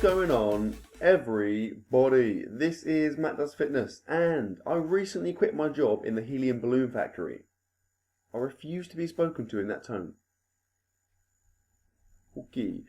going on, everybody? This is Matt Does Fitness, and I recently quit my job in the helium balloon factory. I refuse to be spoken to in that tone. Okay.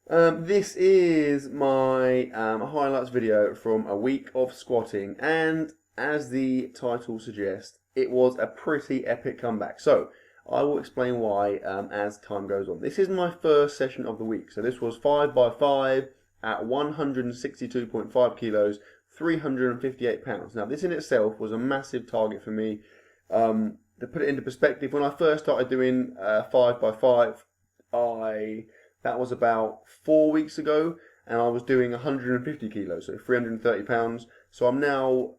This is my highlights video from a week of squatting, and as the title suggests, it was a pretty epic comeback. So I will explain why as time goes on. This is my first session of the week. So this was 5x5 at 162.5 kilos, 358 pounds. Now this in itself was a massive target for me. To put it into perspective, when I first started doing 5x5, that was about 4 weeks ago, and I was doing 150 kilos, so 330 pounds. So I'm now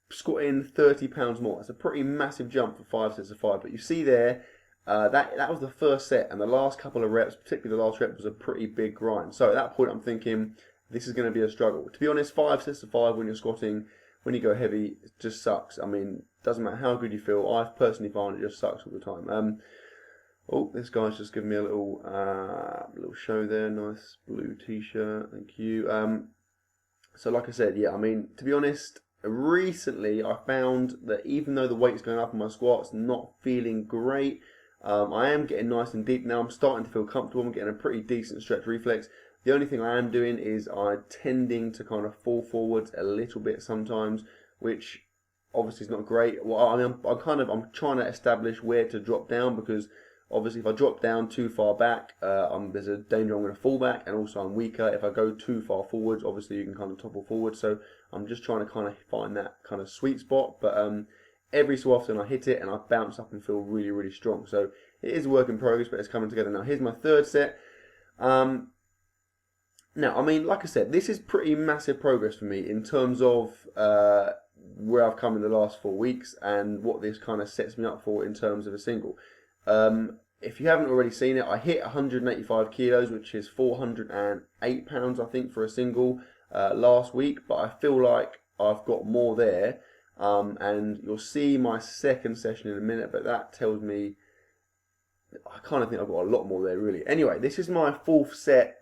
squatting 30 pounds more. That's a pretty massive jump for 5 sets of 5. But you see there, that was the first set, and the last couple of reps, particularly the last rep, was a pretty big grind. So at that point, I'm thinking this is going to be a struggle. To be honest, 5 sets of 5 when you're squatting, when you go heavy, it just sucks. I mean, doesn't matter how good you feel. I personally find it just sucks all the time. Oh, this guy's just giving me a little show there. Nice blue t-shirt, thank you. So like I said, yeah, I mean, to be honest, recently I found that even though the weight's going up in my squats, not feeling great. I am getting nice and deep now. I'm starting to feel comfortable. I'm getting a pretty decent stretch reflex. The only thing I am doing is I'm tending to kind of fall forwards a little bit sometimes, which obviously is not great. Well, I mean, I'm trying to establish where to drop down, because obviously if I drop down too far back, there's a danger I'm going to fall back, and also I'm weaker. If I go too far forwards, obviously you can kind of topple forward. So I'm just trying to kind of find that kind of sweet spot. But every so often I hit it and I bounce up and feel really, really strong. So it is a work in progress, but it's coming together now. Here's my third set. Now, I mean, like I said, this is pretty massive progress for me in terms of where I've come in the last 4 weeks and what this kind of sets me up for in terms of a single. If you haven't already seen it, I hit 185 kilos, which is 408 pounds, I think, for a single last week. But I feel like I've got more there. And you'll see my second session in a minute, but that tells me I kind of think I've got a lot more there, really. Anyway, this is my fourth set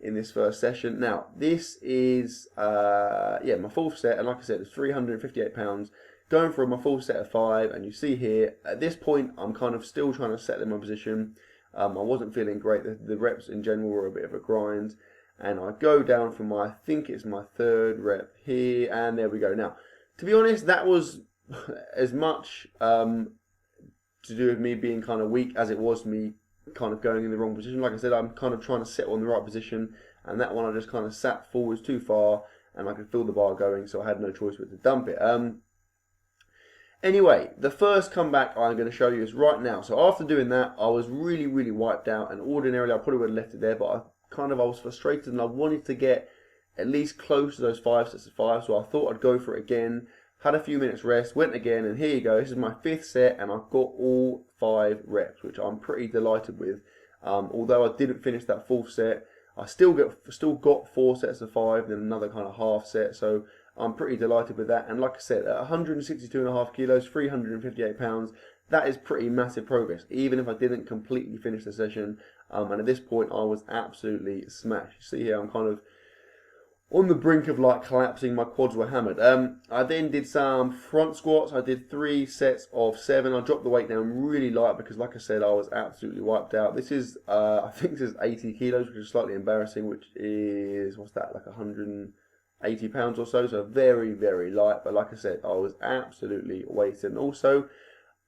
in this first session. Now, this is my fourth set, and like I said, it's 358 pounds. Going for my full set of 5, and you see here, at this point, I'm kind of still trying to settle in my position. I wasn't feeling great. The reps in general were a bit of a grind. And I go down for I think it's my third rep here, and there we go. Now, to be honest, that was as much to do with me being kind of weak as it was me kind of going in the wrong position. Like I said, I'm kind of trying to settle in the right position, and that one I just kind of sat forwards too far, and I could feel the bar going, so I had no choice but to dump it. Anyway, the first comeback I'm going to show you is right now. So after doing that, I was really, really wiped out, and ordinarily I probably would have left it there, but I was frustrated, and I wanted to get at least close to those 5 sets of 5, so I thought I'd go for it again. Had a few minutes rest, went again, and here you go. This is my 5th set, and I've got all 5 reps, which I'm pretty delighted with. Although I didn't finish that 4th set, I still got 4 sets of 5, then another kind of half set, so I'm pretty delighted with that. And like I said, at 162.5 kilos, 358 pounds, that is pretty massive progress, even if I didn't completely finish the session. And at this point, I was absolutely smashed. You see here, I'm kind of on the brink of like collapsing. My quads were hammered. I then did some front squats. I did 3 sets of 7. I dropped the weight down really light because, like I said, I was absolutely wiped out. This is, I think this is 80 kilos, which is slightly embarrassing, which is, what's that, like 180 pounds or so. So very, very light. But like I said, I was absolutely wasted. And also,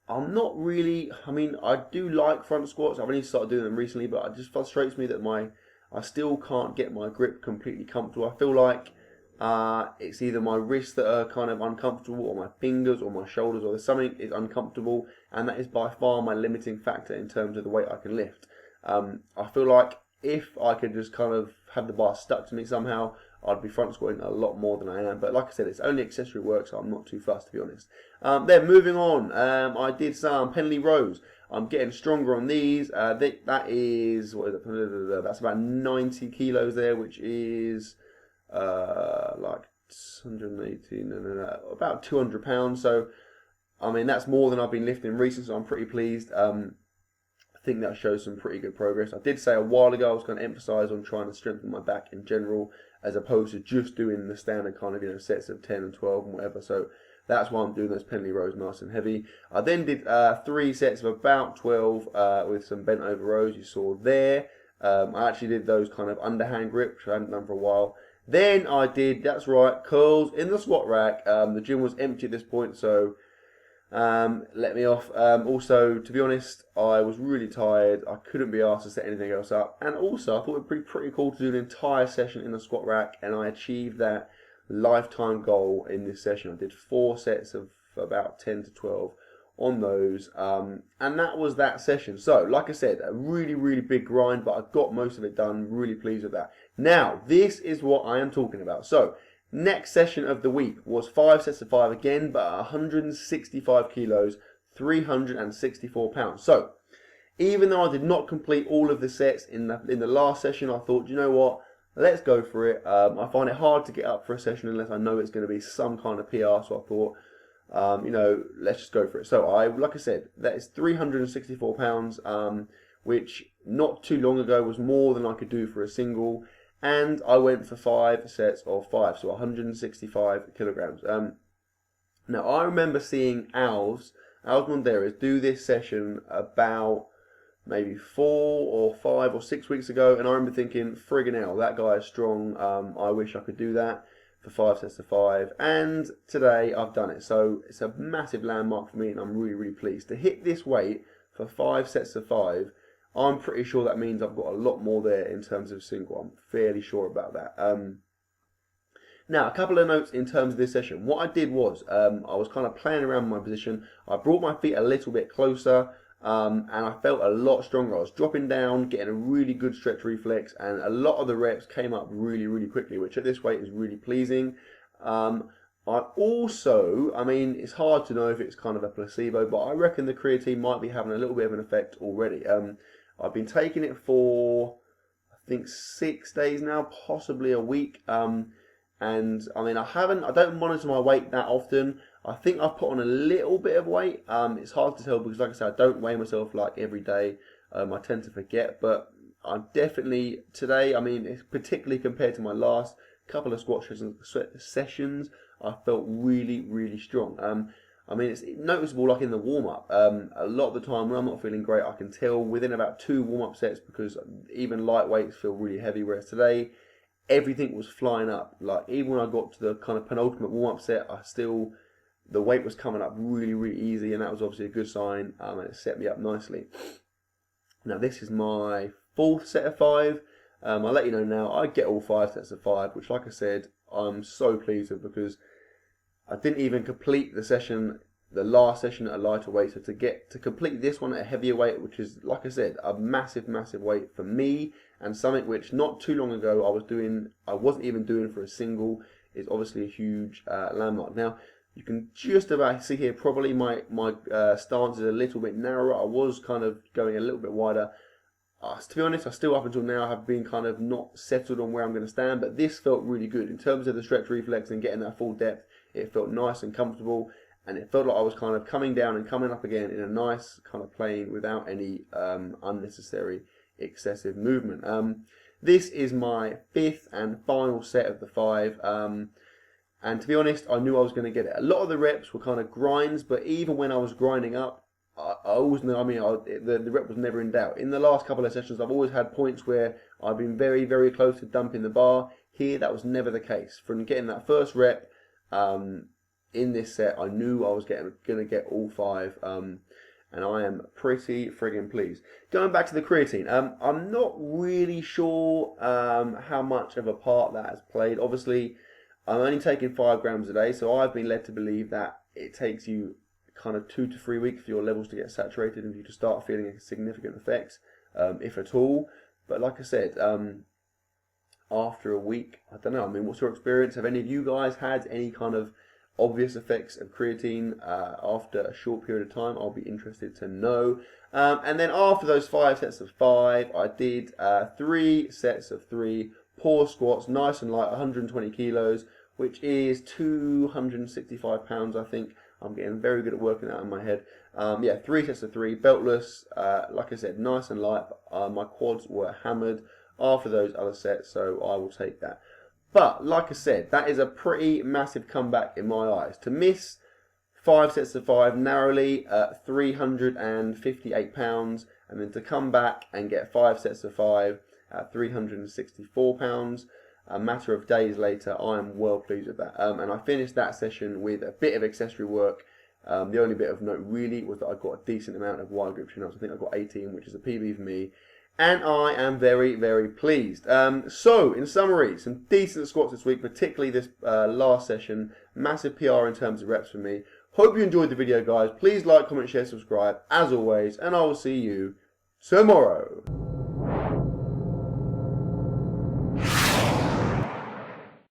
I'm not really, I mean, I do like front squats. I've only started doing them recently, but it just frustrates me that I still can't get my grip completely comfortable. I feel like it's either my wrists that are kind of uncomfortable, or my fingers, or my shoulders, or there's something is uncomfortable, and that is by far my limiting factor in terms of the weight I can lift. I feel like if I could just kind of have the bar stuck to me somehow, I'd be front squatting a lot more than I am. But like I said, it's only accessory work, so I'm not too fussed, to be honest. Then moving on, I did some penalty rows. I'm getting stronger on these. That is, what is it? That's about 90 kilos there, which is like 118, about 200 pounds. So, I mean, that's more than I've been lifting recently, so I'm pretty pleased. think that shows some pretty good progress. I did say a while ago I was going to emphasize on trying to strengthen my back in general, as opposed to just doing the standard kind of, you know, sets of 10 and 12 and whatever. So that's why I'm doing those pendlay rows nice and heavy. I then did 3 sets of about 12 with some bent over rows you saw there. I actually did those kind of underhand grips, which I hadn't done for a while. Then I did, that's right, curls in the squat rack. The gym was empty at this point, so let me off. Also, to be honest, I was really tired. I couldn't be asked to set anything else up. And also, I thought it would be pretty cool to do an entire session in the squat rack, and I achieved that lifetime goal in this session. I did 4 sets of about 10 to 12 on those, and that was that session. So, like I said, a really, really big grind, but I got most of it done. Really pleased with that. Now, this is what I am talking about. So, next session of the week was 5 sets of 5 again, but 165 kilos, 364 pounds. So, even though I did not complete all of the sets in the last session, I thought, you know what, let's go for it. I find it hard to get up for a session unless I know it's going to be some kind of PR, so I thought, you know, let's just go for it. So, like I said, that is 364 pounds, which not too long ago was more than I could do for a single. And I went for 5 sets of 5, so 165 kilograms. Now, I remember seeing Alves Monderes, do this session about maybe 4 or 5 or 6 weeks ago, and I remember thinking, friggin' hell, that guy is strong. I wish I could do that for 5 sets of 5. And today I've done it, so it's a massive landmark for me, and I'm really, really pleased. To hit this weight for 5 sets of 5, I'm pretty sure that means I've got a lot more there in terms of single. I'm fairly sure about that. Now, a couple of notes in terms of this session. What I did was, I was kind of playing around with my position. I brought my feet a little bit closer, and I felt a lot stronger. I was dropping down, getting a really good stretch reflex, and a lot of the reps came up really, really quickly, which at this weight is really pleasing. I also, I mean, it's hard to know if it's kind of a placebo, but I reckon the creatine might be having a little bit of an effect already. I've been taking it for, I think, 6 days now, possibly a week. And I mean, I don't monitor my weight that often. I think I've put on a little bit of weight. It's hard to tell because, like I said, I don't weigh myself like every day. I tend to forget, but I'm definitely today. I mean, particularly compared to my last couple of squat sessions, I felt really, really strong. I mean, it's noticeable like in the warm-up. A lot of the time when I'm not feeling great, I can tell within about 2 warm-up sets because even light weights feel really heavy, whereas today, everything was flying up. Like, even when I got to the kind of penultimate warm-up set, the weight was coming up really, really easy, and that was obviously a good sign, and it set me up nicely. Now, this is my 4th set of 5. I'll let you know now, I get all 5 sets of 5, which, like I said, I'm so pleased with because I didn't even complete the session, the last session at a lighter weight. So to complete this one at a heavier weight, which is, like I said, a massive, massive weight for me, and something which not too long ago I wasn't even doing for a single, is obviously a huge landmark. Now, you can just about see here, probably my stance is a little bit narrower. I was kind of going a little bit wider. To be honest, I still up until now have been kind of not settled on where I'm going to stand, but this felt really good in terms of the stretch reflex and getting that full depth. It felt nice and comfortable, and it felt like I was kind of coming down and coming up again in a nice kind of plane without any unnecessary excessive movement. This is my 5th and final set of the 5, and to be honest, I knew I was going to get it. A lot of the reps were kind of grinds, but even when I was grinding up, I always knew, the rep was never in doubt. In the last couple of sessions, I've always had points where I've been very, very close to dumping the bar. Here, that was never the case. From getting that first rep in this set, I knew I was going to get all 5, and I am pretty friggin' pleased. Going back to the creatine, I'm not really sure how much of a part that has played. Obviously, I'm only taking 5 grams a day, so I've been led to believe that it takes you kind of 2 to 3 weeks for your levels to get saturated and for you to start feeling a significant effect, if at all. But like I said, after a week, I don't know. I mean, what's your experience? Have any of you guys had any kind of obvious effects of creatine after a short period of time? I'll be interested to know. And then after those 5 sets of 5, I did 3 sets of 3 pause squats, nice and light, 120 kilos, which is £265, I think. I'm getting very good at working that in my head. Yeah, 3 sets of 3, beltless. Like I said, nice and light. My quads were hammered after those other sets, so I will take that. But like I said, that is a pretty massive comeback in my eyes. To miss 5 sets of 5 narrowly at £358, and then to come back and get 5 sets of 5 at £364. A matter of days later, I am well pleased with that. And I finished that session with a bit of accessory work. The only bit of note really was that I got a decent amount of wide grip chin ups. I think I got 18, which is a PB for me. And I am very, very pleased. So, in summary, some decent squats this week, particularly this last session. Massive PR in terms of reps for me. Hope you enjoyed the video, guys. Please like, comment, share, subscribe, as always, and I will see you tomorrow.